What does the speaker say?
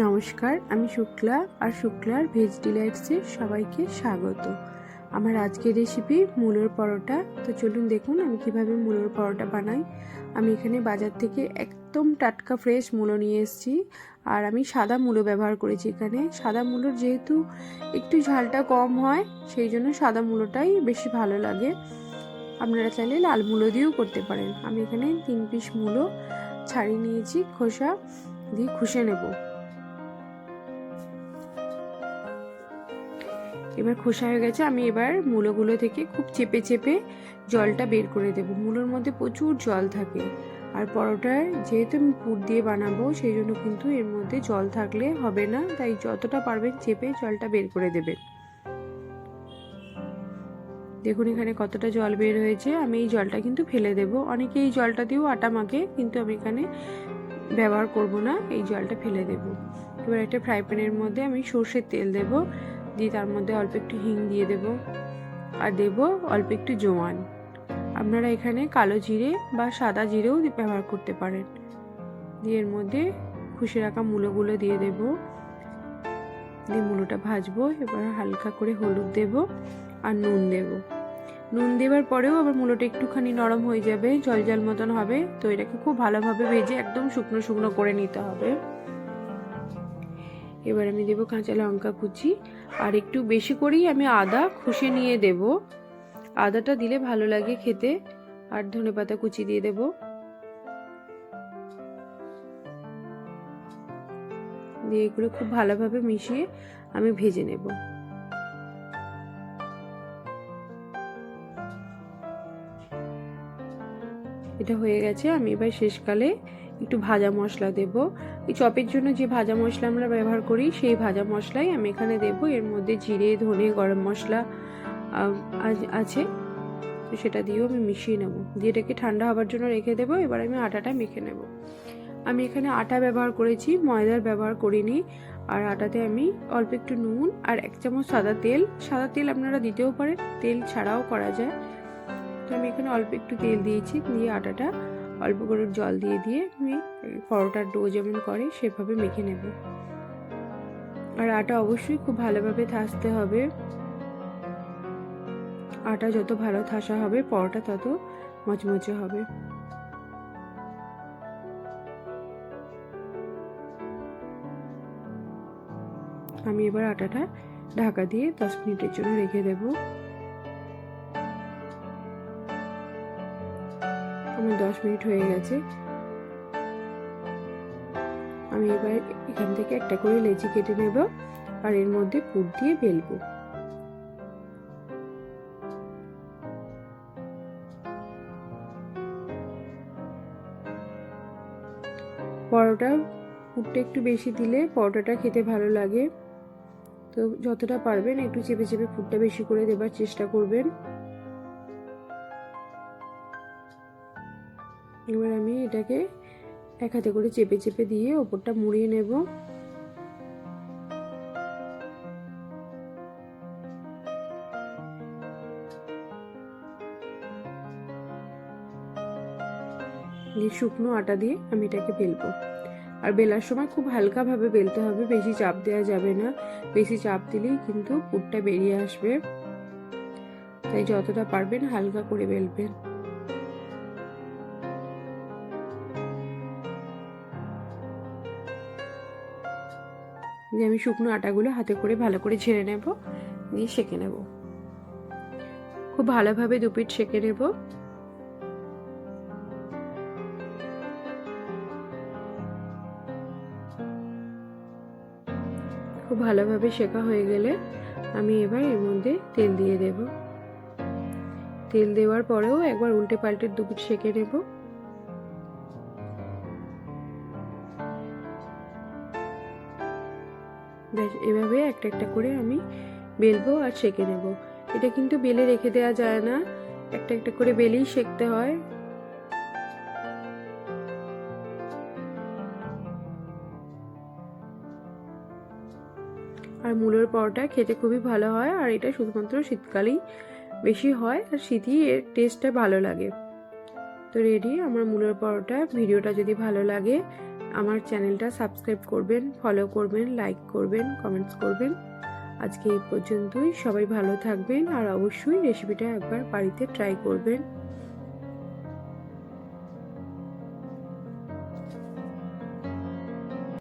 নমস্কার, আমি শুক্লা আর শুক্লার ভেজ ডিলাইটসে সবাইকে স্বাগত। আমার আজকের রেসিপি মূলোর পরোটা। তো চলুন দেখুন আমি কিভাবে মূলোর পরোটা বানাই। আমি এখানে বাজার থেকে একদম টাটকা ফ্রেশ মূলো নিয়ে এসেছি, আর আমি সাদা মূলো ব্যবহার করেছি। এখানে সাদা মূলোর যেহেতু একটু ঝালটা কম হয়, সেই জন্য সাদা মূলোটাই বেশি ভালো লাগে। আপনারা চাইলে লাল মূলো দিয়েও করতে পারেন। আমি এখানে 3 পিস মূলো ছাড়িয়ে নিয়েছি, খোসা দিয়ে ঘষে নেব। এবার খোসা হয়ে গেছে, আমি এবার মূলোগুলো থেকে খুব চেপে চেপে জলটা বের করে দেব। মূলোর মধ্যে প্রচুর জল থাকে, আর পরোটায় যেহেতু আমি পুর দিয়ে বানাবো সেই জন্য কিন্তু এর মধ্যে জল থাকলে হবে না, তাই যতটা পারবেন চেপে জলটা বের করে দেবেন। দেখুন এখানে কতটা জল বের হয়েছে। আমি এই জলটা কিন্তু ফেলে দেব। অনেকে এই জলটা দিয়েও আটা মাখে, কিন্তু আমি এখানে ব্যবহার করব না, এই জলটা ফেলে দেব। এবার একটা ফ্রাই প্যানের মধ্যে আমি সর্ষের তেল দেব, দিয়ে তার মধ্যে অল্প একটু হিং দিয়ে দেব, আর দেব অল্প একটু জোয়ান। আপনারা এখানে কালো জিরে বা সাদা জিরেও ব্যবহার করতে পারেন। দিয়ে এর মধ্যে খুশি রাখা মূলোগুলো দিয়ে দেব, দিয়ে মূলোটা ভাজবো। এবার হালকা করে হলুদ দেব আর নুন দেব। নুন দেওয়ার পরেও আবার মূলোটা একটুখানি নরম হয়ে যাবে, জল জল মতন হবে। তো এটাকে খুব ভালোভাবে ভেজে একদম শুকনো শুকনো করে নিতে হবে। এবার আমি দেব কাঁচা লঙ্কা কুচি, আর একটু বেশি করেই আমি আদা খসে নিয়ে দেব। আদাটা দিলে ভালো লাগে খেতে। আর ধনেপাতা কুচি দিয়ে দেব। দিয়ে এগুলো খুব ভালোভাবে মিশিয়ে আমি ভেজে নেব। এটা হয়ে গেছে। আমি এবার শেষকালে একটু ভাজা মশলা দেব। এই চপের জন্য যে ভাজা মশলা আমরা ব্যবহার করি সেই ভাজা মশলাই আমি এখানে দেব। এর মধ্যে জিরে, ধনে, গরম মশলা আছে, তো সেটা দিয়েও আমি মিশিয়ে নেব। দিয়ে এটাকে ঠান্ডা হবার জন্য রেখে দেবো। এবার আমি আটাটা মেখে নেব। আমি এখানে আটা ব্যবহার করেছি, ময়দার ব্যবহার করিনি। আর আটাতে আমি অল্প একটু নুন আর 1 চামচ সাদা তেল আপনারা দিতেও পারেন, তেল ছাড়াও করা যায়। তো আমি এখানে অল্প একটু তেল দিয়েছি, দিয়ে আটাটা অল্প করে জল দিয়ে দিয়ে আমি পরোটার ডো যেমন করে সেভাবে মেখে নেব। আর আটা অবশ্যই খুব ভালোভাবে থাসতে হবে। আটা যত ভালো থাসা হবে পরোটা তত মচমচে হবে। আমি এবার আটাটা ঢাকা দিয়ে 10 মিনিটের জন্য রেখে দেব। আমার 10 মিনিট হয়ে গেছে। আমি এবার এখান থেকে একটা করে লেচি কেটে নেব, আর এর মধ্যে পুর দিয়ে বেলবো। পরোটা পুরটা একটু বেশি দিলে পরোটাটা খেতে ভালো লাগে। তো যতটা পারবেন একটু চেপে চেপে পুরটা বেশি করে দেবার চেষ্টা করবেন। এবার আমি এটাকে এক হাতে করে চেপে চেপে দিয়ে ওপরটা মুড়িয়ে নেব। শুকনো আটা দিয়ে আমি এটাকে বেলবো। আর বেলার সময় খুব হালকাভাবে বেলতে হবে, বেশি চাপ দেওয়া যাবে না। বেশি চাপ দিলেই কিন্তু পুরটা বেরিয়ে আসবে, তাই যতটা পারবেন হালকা করে বেলবেন। দিয়ে আমি শুকনো আটাগুলো হাতে করে ভালো করে ঝেড়ে নেব, দিয়ে সেঁকে নেব। খুব ভালোভাবে 2 পিঠ সেঁকে নেব। খুব ভালোভাবে সেঁকা হয়ে গেলে আমি এবার এর মধ্যে তেল দিয়ে দেব। তেল দেওয়ার পরেও একবার উল্টে পাল্টে 2 পিঠ সেঁকে নেব। এভাবে একটা একটা করে আমি বেলবো আর সেঁকে নেব। এটা কিন্তু বেলে রেখে দেওয়া যায় না, একটা একটা করে বেলেই সেঁকতে হয়। আর মূলোর পরোটা খেতে খুবই ভালো হয়, আর এটা শুধুমাত্র শীতকালেই বেশি হয়, আর শীতই এর টেস্টটা ভালো লাগে। তো রেডি আমার মূলোর পরোটা। ভিডিওটা যদি ভালো লাগে আমার চ্যানেলটা সাবস্ক্রাইব করবেন, ফলো করবেন, লাইক করবেন, কমেন্টস করবেন। আজকে এই পর্যন্তই। সবাই ভালো থাকবেন আর অবশ্যই রেসিপিটা একবার বাড়িতে ট্রাই করবেন।